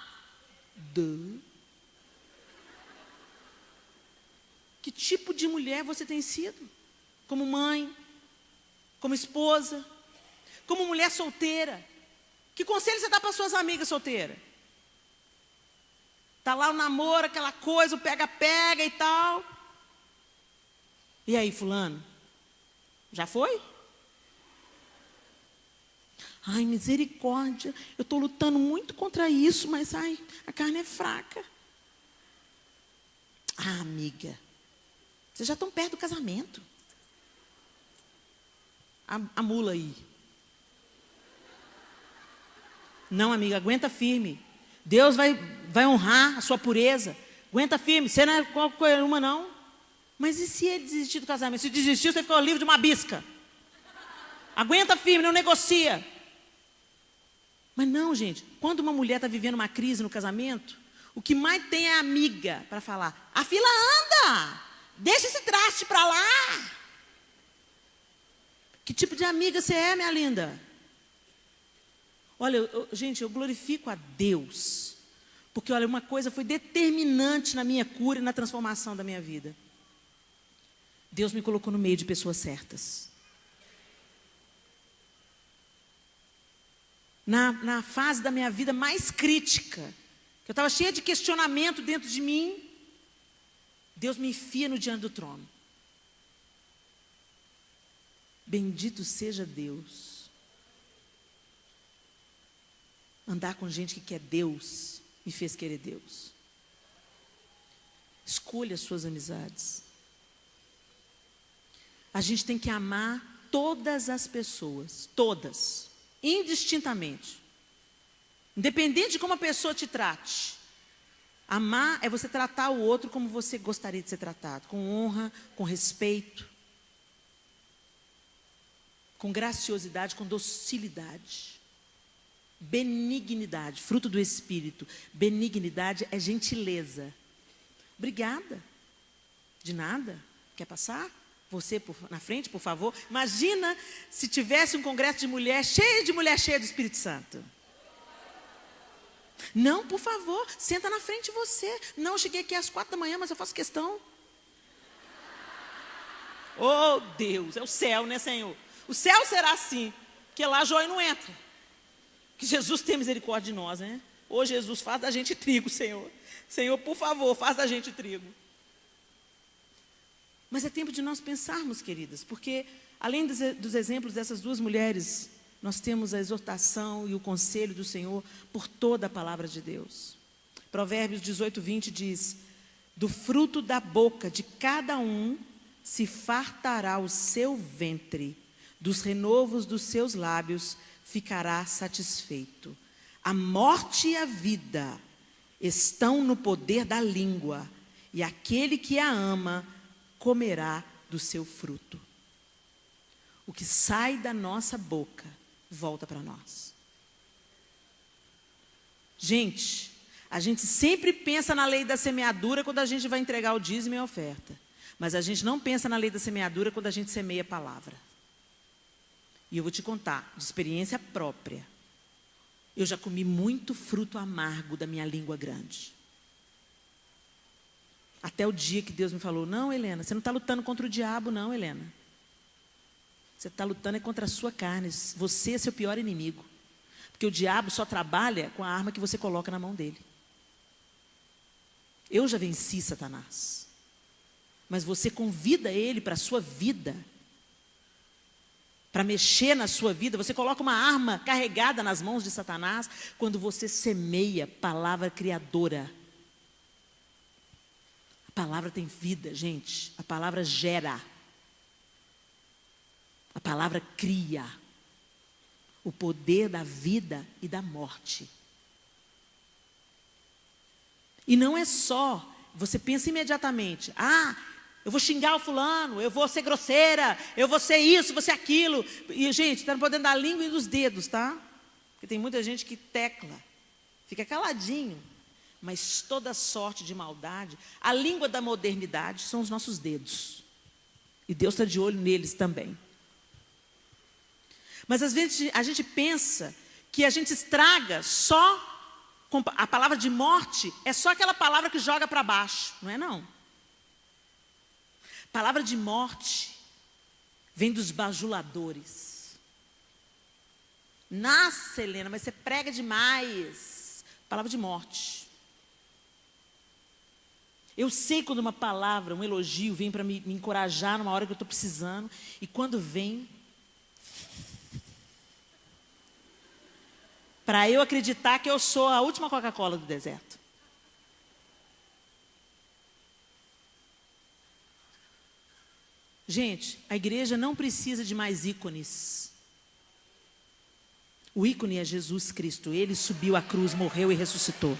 tipo de mulher você tem sido? Como mãe, como esposa, como mulher solteira. Que conselho você dá para suas amigas solteiras? Está lá o namoro, aquela coisa, o pega-pega e tal. E aí, fulano? Já foi? Ai, misericórdia, eu estou lutando muito contra isso, mas ai, a carne é fraca. Ah, amiga, vocês já estão perto do casamento. A mula aí. Não, amiga, aguenta firme. Deus vai honrar a sua pureza. Aguenta firme, você não é qualquer uma não. Mas e se ele desistir do casamento? Se desistir, você ficou livre de uma bisca. Aguenta firme, não negocia. Mas não, gente, quando uma mulher está vivendo uma crise no casamento, o que mais tem é a amiga para falar: a fila anda, deixa esse traste para lá. Que tipo de amiga você é, minha linda? Olha, gente, eu glorifico a Deus, porque olha, uma coisa foi determinante na minha cura e na transformação da minha vida. Deus me colocou no meio de pessoas certas. Na fase da minha vida mais crítica, que eu estava cheia de questionamento dentro de mim, Deus me enfia no diante do trono. Bendito seja Deus. Andar com gente que quer Deus me fez querer Deus. Escolha as suas amizades. A gente tem que amar todas as pessoas, todas, indistintamente. Independente de como a pessoa te trate. Amar é você tratar o outro como você gostaria de ser tratado, com honra, com respeito, com graciosidade, com docilidade. Benignidade, fruto do Espírito. Benignidade é gentileza. Obrigada. De nada. Quer passar? Você na frente, por favor. Imagina se tivesse um congresso de mulher cheia do Espírito Santo. Não, por favor, senta na frente você. Não, eu cheguei aqui às 4 da manhã, mas eu faço questão. Oh, Deus, é o céu, né, Senhor? O céu será assim, porque lá joio não entra. Que Jesus tenha misericórdia de nós, né? Ô Jesus, faz da gente trigo, Senhor. Senhor, por favor, faz da gente trigo. Mas é tempo de nós pensarmos, queridas, porque além dos exemplos dessas duas mulheres, nós temos a exortação e o conselho do Senhor por toda a palavra de Deus. Provérbios 18:20 diz: do fruto da boca de cada um se fartará o seu ventre, dos renovos dos seus lábios ficará satisfeito. A morte e a vida estão no poder da língua, e aquele que a ama comerá do seu fruto. O que sai da nossa boca volta para nós. Gente, a gente sempre pensa na lei da semeadura quando a gente vai entregar o dízimo e a oferta, mas a gente não pensa na lei da semeadura quando a gente semeia a palavra. E eu vou te contar, de experiência própria, eu já comi muito fruto amargo da minha língua grande. Até o dia que Deus me falou: não, Helena, você não está lutando contra o diabo, não, Helena. Você está lutando contra a sua carne. Você é seu pior inimigo. Porque o diabo só trabalha com a arma que você coloca na mão dele. Eu já venci Satanás. Mas você convida ele para a sua vida, para mexer na sua vida. Você coloca uma arma carregada nas mãos de Satanás quando você semeia palavra criadora. A palavra tem vida, gente. A palavra gera. A palavra cria. O poder da vida e da morte. E não é só, você pensa imediatamente: ah, eu vou xingar o fulano, eu vou ser grosseira, eu vou ser isso, vou ser aquilo. E, gente, está no poder da língua e dos dedos, tá? Porque tem muita gente que tecla, fica caladinho. Mas toda sorte de maldade, a língua da modernidade são os nossos dedos. E Deus está de olho neles também. Mas às vezes a gente pensa que a gente estraga só com a palavra de morte, é só aquela palavra que joga para baixo. Não é não. palavra de morte vem dos bajuladores. Nossa, Helena, mas você prega demais. Palavra de morte. Eu sei quando uma palavra, um elogio vem para me encorajar numa hora que eu estou precisando. E quando vem, para eu acreditar que eu sou a última Coca-Cola do deserto. Gente, a igreja não precisa de mais ícones. O ícone é Jesus Cristo. Ele subiu à cruz, morreu e ressuscitou.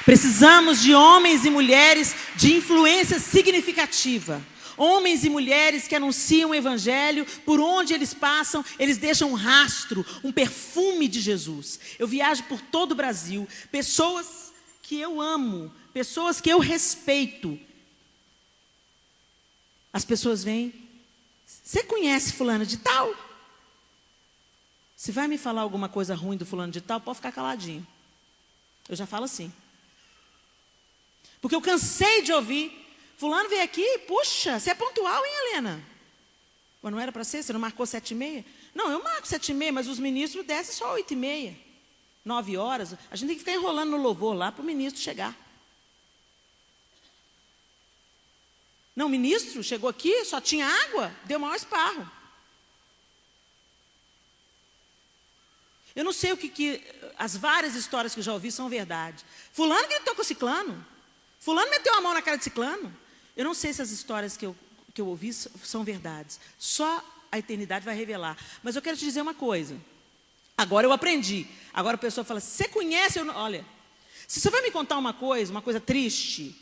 Precisamos de homens e mulheres de influência significativa. Homens e mulheres que anunciam o evangelho, por onde eles passam, eles deixam um rastro, um perfume de Jesus. Eu viajo por todo o Brasil, pessoas que eu amo, pessoas que eu respeito. As pessoas vêm, você conhece fulano de tal? Se vai me falar alguma coisa ruim do fulano de tal, pode ficar caladinho. Eu já falo assim. Porque eu cansei de ouvir, fulano veio aqui, puxa, você é pontual, hein, Helena? Mas não era para ser, você não marcou 7h30? Não, eu marco 7h30, mas os ministros descem só 8h30, 9 horas. A gente tem que ficar enrolando no louvor lá para o ministro chegar. Não, o ministro chegou aqui, só tinha água, deu maior esparro. Eu não sei o que as várias histórias que eu já ouvi são verdade. Fulano gritou com o ciclano. Fulano meteu a mão na cara de ciclano. Eu não sei se as histórias que eu ouvi são verdades. Só a eternidade vai revelar. Mas eu quero te dizer uma coisa. Agora eu aprendi. Agora a pessoa fala, você conhece? Olha, se você vai me contar uma coisa triste,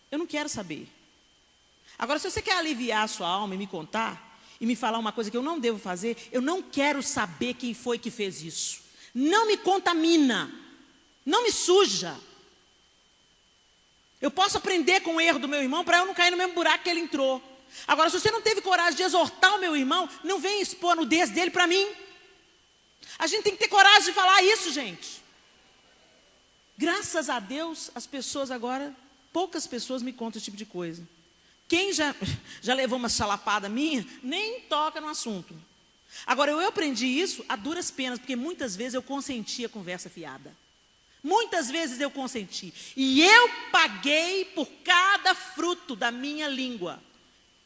eu não quero saber. Agora, se você quer aliviar a sua alma e me contar, e me falar uma coisa que eu não devo fazer, eu não quero saber quem foi que fez isso. Não me contamina. Não me suja. Eu posso aprender com o erro do meu irmão para eu não cair no mesmo buraco que ele entrou. Agora, se você não teve coragem de exortar o meu irmão, não venha expor a nudez dele para mim. A gente tem que ter coragem de falar isso, gente. Graças a Deus, as pessoas agora, poucas pessoas me contam esse tipo de coisa. Quem já levou uma chalapada minha, nem toca no assunto. Agora, eu aprendi isso a duras penas, porque muitas vezes eu consenti a conversa fiada. Muitas vezes eu consenti. E eu paguei por cada fruto da minha língua.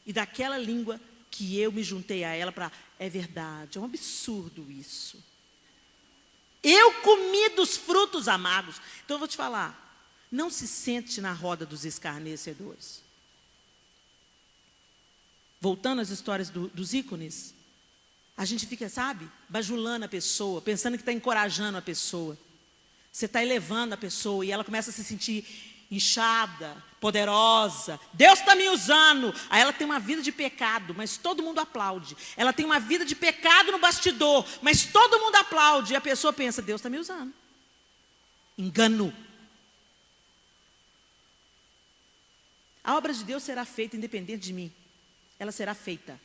E daquela língua que eu me juntei a ela para... É verdade, é um absurdo isso. Eu comi dos frutos amargos. Então eu vou te falar. Não se sente na roda dos escarnecedores. Voltando às histórias dos ícones. A gente fica, sabe, bajulando a pessoa, pensando que está encorajando a pessoa. Você está elevando a pessoa e ela começa a se sentir inchada, poderosa. Deus está me usando. Aí ela tem uma vida de pecado, mas todo mundo aplaude. Ela tem uma vida de pecado no bastidor, mas todo mundo aplaude. E a pessoa pensa, Deus está me usando. Engano. A obra de Deus será feita independente de mim. Ela será feita.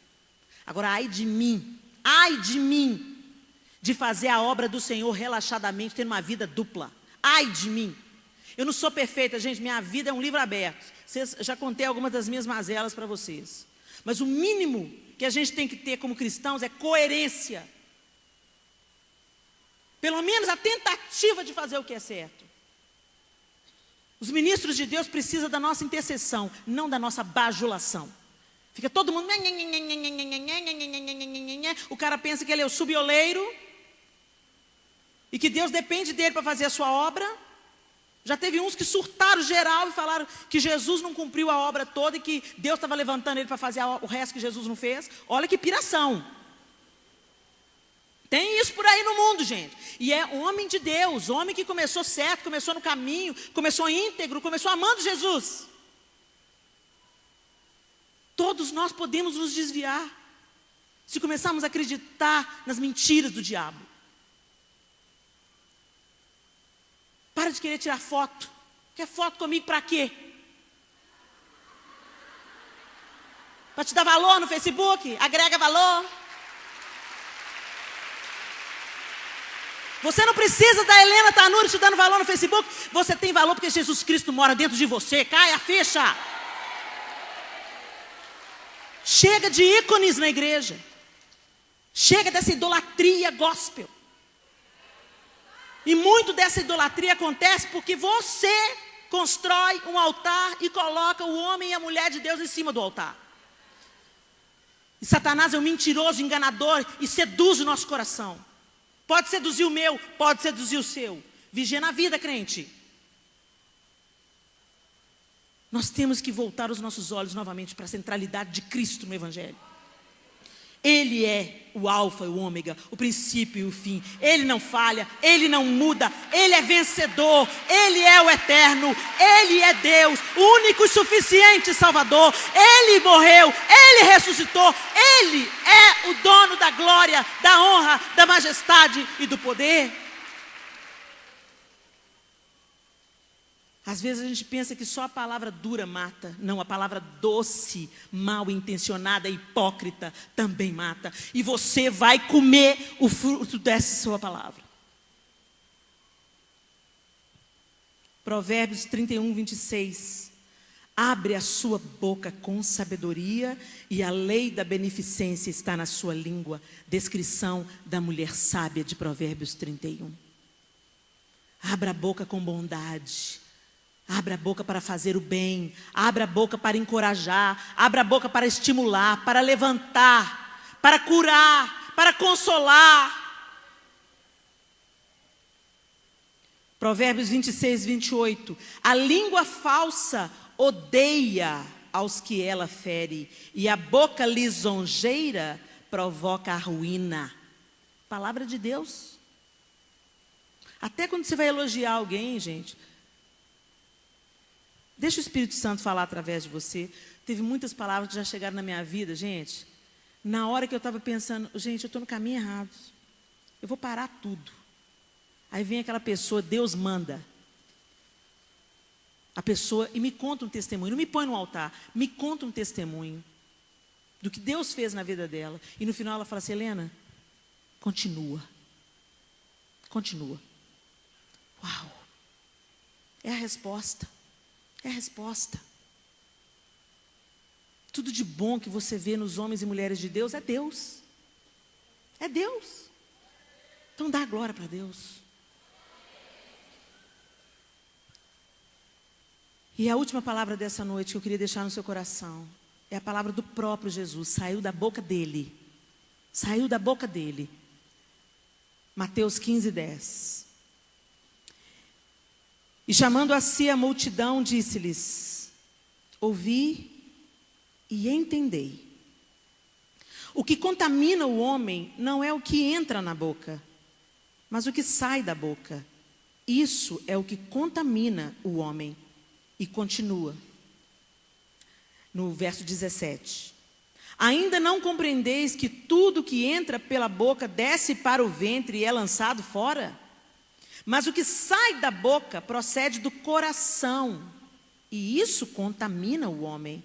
Agora, ai de mim, de fazer a obra do Senhor relaxadamente, tendo uma vida dupla. Ai de mim. Eu não sou perfeita, gente, minha vida é um livro aberto. Já contei algumas das minhas mazelas para vocês. Mas o mínimo que a gente tem que ter como cristãos é coerência. Pelo menos a tentativa de fazer o que é certo. Os ministros de Deus precisam da nossa intercessão, não da nossa bajulação. Fica todo mundo... O cara pensa que ele é o subioleiro e que Deus depende dele para fazer a sua obra. Já teve uns que surtaram geral e falaram que Jesus não cumpriu a obra toda e que Deus estava levantando ele para fazer o resto que Jesus não fez. Olha que piração. Tem isso por aí no mundo, gente. E é homem de Deus, homem que começou certo, começou no caminho, começou íntegro, começou amando Jesus. Todos nós podemos nos desviar se começarmos a acreditar nas mentiras do diabo. Para de querer tirar foto. Quer foto comigo para quê? Para te dar valor no Facebook? Agrega valor? Você não precisa da Helena Tanuri te dando valor no Facebook. Você tem valor porque Jesus Cristo mora dentro de você. Cai a ficha. Chega de ícones na igreja. Chega dessa idolatria gospel. E muito dessa idolatria acontece porque você constrói um altar e coloca o homem e a mulher de Deus em cima do altar. E Satanás é um mentiroso, enganador e seduz o nosso coração. Pode seduzir o meu, pode seduzir o seu. Vigia na vida, crente. Nós temos que voltar os nossos olhos novamente para a centralidade de Cristo no Evangelho. Ele é o alfa e o ômega, o princípio e o fim. Ele não falha, Ele não muda, Ele é vencedor, Ele é o eterno, Ele é Deus, o único e suficiente Salvador. Ele morreu, Ele ressuscitou, Ele é o dono da glória, da honra, da majestade e do poder. Às vezes a gente pensa que só a palavra dura mata. Não, a palavra doce, mal intencionada, hipócrita também mata. E você vai comer o fruto dessa sua palavra. Provérbios 31, 26. Abre a sua boca com sabedoria e a lei da beneficência está na sua língua. Descrição da mulher sábia de Provérbios 31. Abra a boca com bondade. Abra a boca para fazer o bem, abra a boca para encorajar, abra a boca para estimular, para levantar, para curar, para consolar. Provérbios 26, 28. A língua falsa odeia aos que ela fere, e a boca lisonjeira provoca a ruína. Palavra de Deus. Até quando você vai elogiar alguém, gente, deixa o Espírito Santo falar através de você. Teve muitas palavras que já chegaram na minha vida, gente. Na hora que eu estava pensando, gente, eu estou no caminho errado. Eu vou parar tudo. Aí vem aquela pessoa, Deus manda. A pessoa, e me conta um testemunho. Não me põe no altar, me conta um testemunho do que Deus fez na vida dela. E no final ela fala assim, Helena, continua. Continua. Uau. É a resposta. É a resposta. Tudo de bom que você vê nos homens e mulheres de Deus é Deus. É Deus. Então dá glória para Deus. E a última palavra dessa noite que eu queria deixar no seu coração é a palavra do próprio Jesus. Saiu da boca dele. Saiu da boca dele. Mateus 15, 10. E chamando a si a multidão, disse-lhes: ouvi e entendei. O que contamina o homem não é o que entra na boca, mas o que sai da boca. Isso é o que contamina o homem. E continua. No verso 17. Ainda não compreendeis que tudo que entra pela boca desce para o ventre e é lançado fora? Mas o que sai da boca procede do coração, e isso contamina o homem.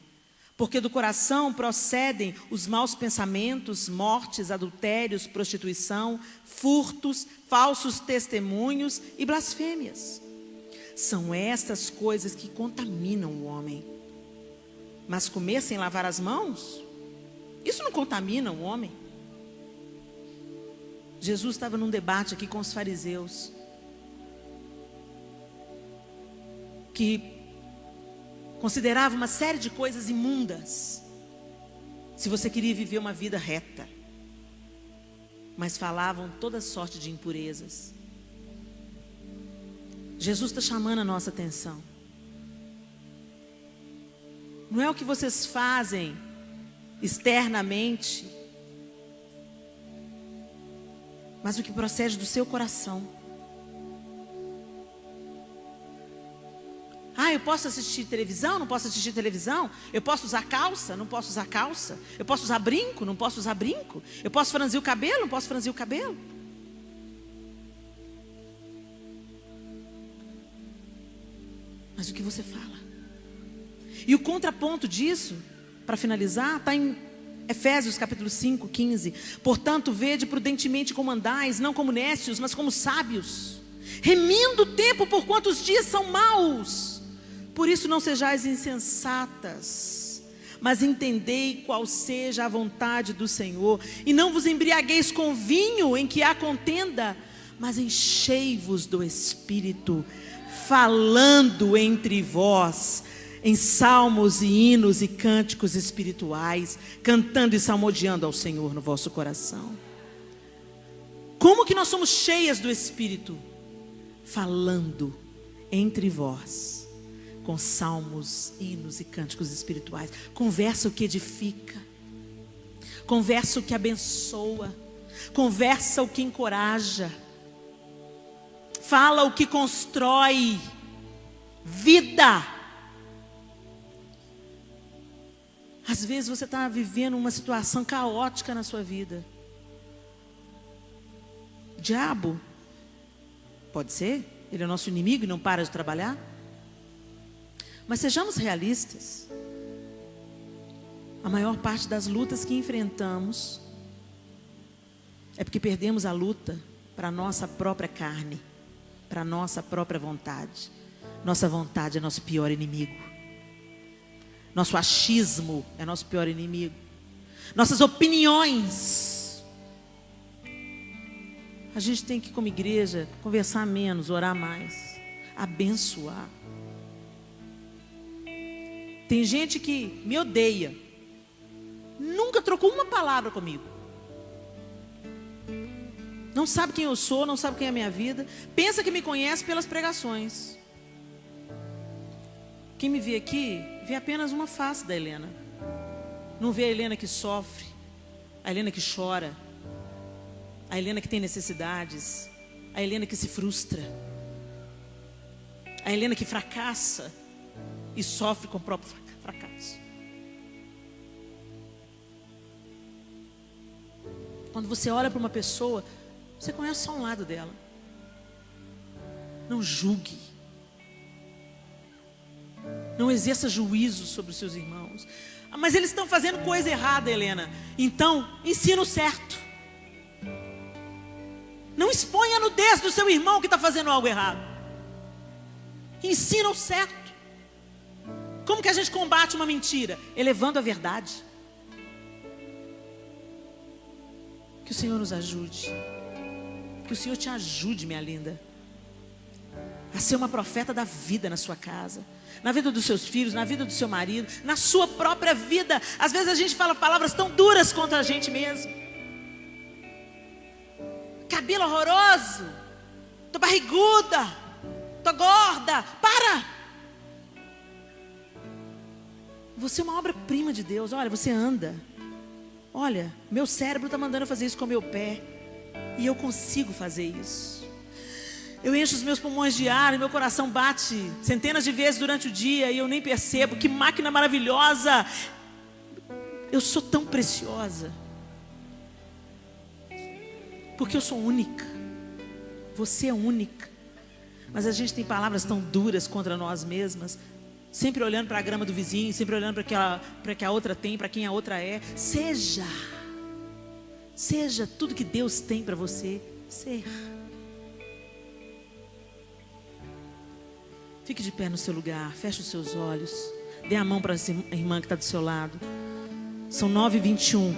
Porque do coração procedem os maus pensamentos, mortes, adultérios, prostituição, furtos, falsos testemunhos e blasfêmias. São estas coisas que contaminam o homem. Mas comer sem lavar as mãos, isso não contamina o homem. Jesus estava num debate aqui com os fariseus, que considerava uma série de coisas imundas, se você queria viver uma vida reta, mas falavam toda sorte de impurezas. Jesus está chamando a nossa atenção. Não é o que vocês fazem externamente, mas o que procede do seu coração. Ah, eu posso assistir televisão? Não posso assistir televisão? Eu posso usar calça? Não posso usar calça? Eu posso usar brinco? Não posso usar brinco? Eu posso franzir o cabelo? Não posso franzir o cabelo? Mas o que você fala? E o contraponto disso, para finalizar, está em Efésios capítulo 5, 15. Portanto, vede prudentemente como andais, não como nécios, mas como sábios, remindo o tempo, porquanto os dias são maus. Por isso não sejais insensatas, mas entendei qual seja a vontade do Senhor. E não vos embriagueis com vinho em que há contenda, mas enchei-vos do Espírito, falando entre vós em salmos e hinos e cânticos espirituais, cantando e salmodiando ao Senhor no vosso coração. Como que nós somos cheias do Espírito? Falando entre vós, com salmos, hinos e cânticos espirituais. Conversa o que edifica, conversa o que abençoa, conversa o que encoraja, fala o que constrói vida. Às vezes você está vivendo uma situação caótica na sua vida. O diabo, pode ser, ele é nosso inimigo e não para de trabalhar. Mas sejamos realistas. A maior parte das lutas que enfrentamos é porque perdemos a luta para a nossa própria carne, para a nossa própria vontade. Nossa vontade é nosso pior inimigo. Nosso achismo é nosso pior inimigo. Nossas opiniões. A gente tem que, como igreja, conversar menos, orar mais, abençoar. Tem gente que me odeia, nunca trocou uma palavra comigo, não sabe quem eu sou, não sabe quem é a minha vida, pensa que me conhece pelas pregações. Quem me vê aqui, vê apenas uma face da Helena. Não vê a Helena que sofre, a Helena que chora, a Helena que tem necessidades, a Helena que se frustra, a Helena que fracassa e sofre com o próprio fracasso. Quando você olha para uma pessoa, você conhece só um lado dela. Não julgue. Não exerça juízo sobre os seus irmãos. Mas eles estão fazendo coisa errada, Helena. Então, ensina o certo. Não exponha a nudez do seu irmão que está fazendo algo errado. Ensina o certo. Como que a gente combate uma mentira? Elevando a verdade. Que o Senhor nos ajude. Que o Senhor te ajude, minha linda, a ser uma profeta da vida na sua casa, na vida dos seus filhos, na vida do seu marido, na sua própria vida. Às vezes a gente fala palavras tão duras contra a gente mesmo. Cabelo horroroso, tô barriguda, tô gorda, para! Você é uma obra-prima de Deus. Olha, você anda. Olha, meu cérebro está mandando eu fazer isso com o meu pé, e eu consigo fazer isso. Eu encho os meus pulmões de ar e meu coração bate centenas de vezes durante o dia e eu nem percebo. Que máquina maravilhosa! Eu sou tão preciosa, porque eu sou única. Você é única. Mas a gente tem palavras tão duras contra nós mesmas, sempre olhando para a grama do vizinho, sempre olhando para que a outra tem, para quem a outra é. Seja tudo que Deus tem para você ser. Fique de pé no seu lugar, feche os seus olhos, dê a mão para essa irmã que está do seu lado. São 9h21.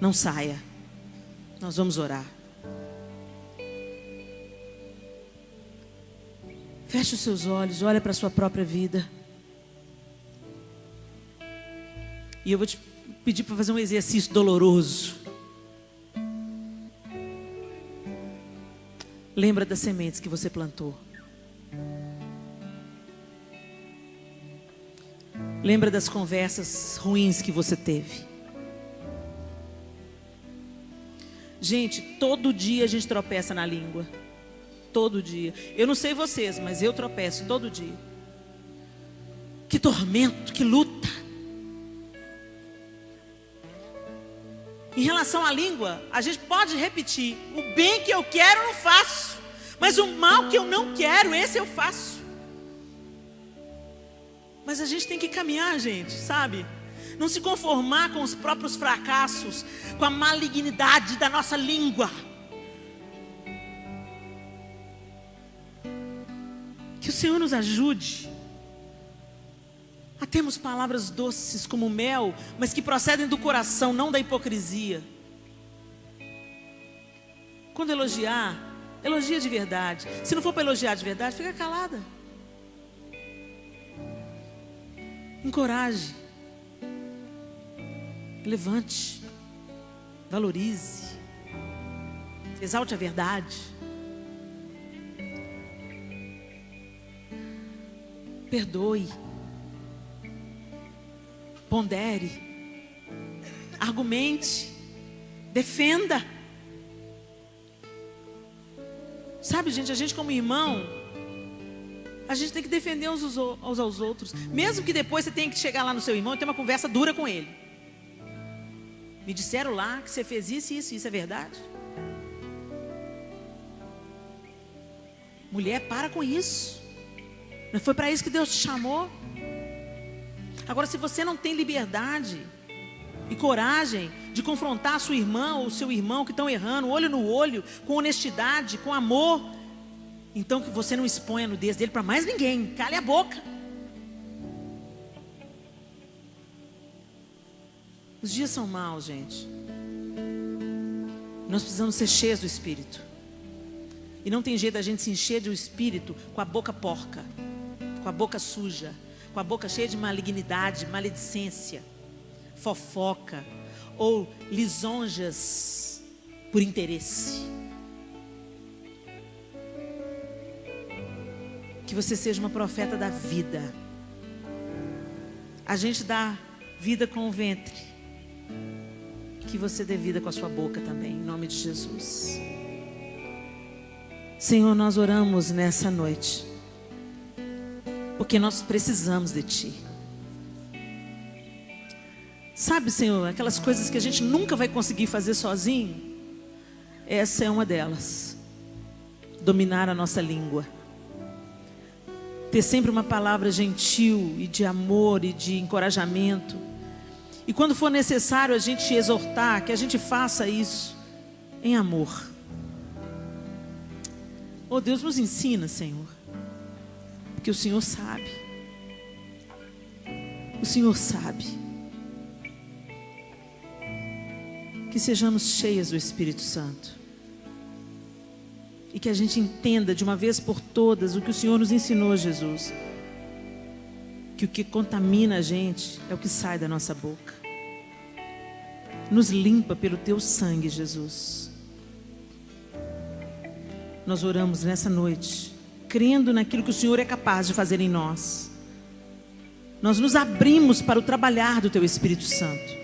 Não saia, nós vamos orar. Feche os seus olhos, olha para a sua própria vida. E eu vou te pedir para fazer um exercício doloroso. Lembra das sementes que você plantou. Lembra das conversas ruins que você teve. Gente, todo dia a gente tropeça na língua. Todo dia. Eu não sei vocês, mas eu tropeço todo dia. Que tormento, que luta. Em relação à língua, a gente pode repetir: o bem que eu quero eu não faço, mas o mal que eu não quero, esse eu faço. Mas a gente tem que caminhar, gente, sabe? Não se conformar com os próprios fracassos, com a malignidade da nossa língua. Que o Senhor nos ajude a termos palavras doces como mel, mas que procedem do coração, não da hipocrisia. Quando elogiar, elogia de verdade. Se não for para elogiar de verdade, fica calada. Encoraje. Levante. Valorize. Exalte a verdade. Perdoe. Pondere. Argumente. Defenda. Sabe, gente, a gente como irmão, a gente tem que defender uns aos outros. Mesmo que depois você tenha que chegar lá no seu irmão e ter uma conversa dura com ele. Me disseram lá que você fez isso e isso é verdade? Mulher, para com isso. Não foi para isso que Deus te chamou? Agora, se você não tem liberdade e coragem de confrontar a sua irmã ou o seu irmão que estão errando, olho no olho, com honestidade, com amor, então que você não exponha a nudez dele para mais ninguém. Cale a boca. Os dias são maus, gente. Nós precisamos ser cheios do Espírito. E não tem jeito da gente se encher do Espírito com a boca porca, com a boca suja, com a boca cheia de malignidade, maledicência, fofoca ou lisonjas por interesse. Que você seja uma profeta da vida. A gente dá vida com o ventre, que você dê vida com a sua boca também, em nome de Jesus. Senhor, nós oramos nessa noite, porque nós precisamos de Ti. Sabe, Senhor, aquelas coisas que a gente nunca vai conseguir fazer sozinho, essa é uma delas. Dominar a nossa língua. Ter sempre uma palavra gentil e de amor e de encorajamento. E quando for necessário a gente exortar, que a gente faça isso em amor. Oh, Deus, nos ensina, Senhor. Porque o Senhor sabe. O Senhor sabe. Que sejamos cheias do Espírito Santo. E que a gente entenda de uma vez por todas o que o Senhor nos ensinou, Jesus. Que o que contamina a gente é o que sai da nossa boca. Nos limpa pelo Teu sangue, Jesus. Nós oramos nessa noite, crendo naquilo que o Senhor é capaz de fazer em nós. Nós nos abrimos para o trabalhar do Teu Espírito Santo.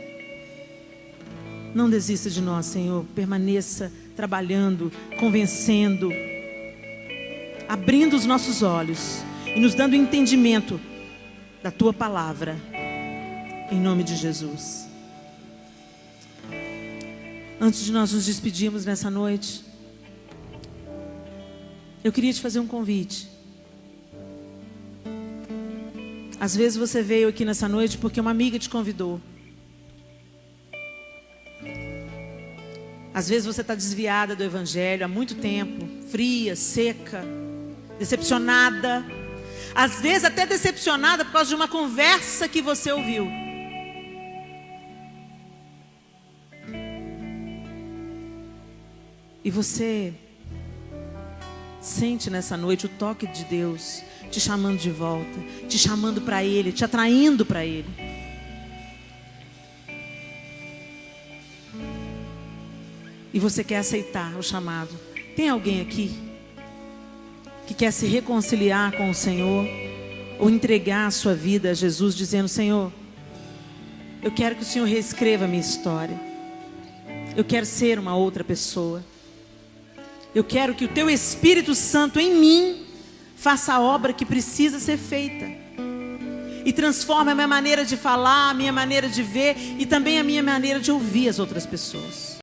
Não desista de nós, Senhor. Permaneça trabalhando, convencendo, abrindo os nossos olhos e nos dando entendimento da Tua palavra, em nome de Jesus. Antes de nós nos despedirmos nessa noite, eu queria te fazer um convite. Às vezes você veio aqui nessa noite porque uma amiga te convidou. Às vezes você está desviada do Evangelho há muito tempo, fria, seca, decepcionada. Às vezes até decepcionada por causa de uma conversa que você ouviu. E você sente nessa noite o toque de Deus te chamando de volta, te chamando para Ele, te atraindo para Ele. E você quer aceitar o chamado. Tem alguém aqui que quer se reconciliar com o Senhor ou entregar a sua vida a Jesus, dizendo: Senhor, eu quero que o Senhor reescreva a minha história. Eu quero ser uma outra pessoa. Eu quero que o Teu Espírito Santo em mim faça a obra que precisa ser feita e transforme a minha maneira de falar, a minha maneira de ver e também a minha maneira de ouvir as outras pessoas.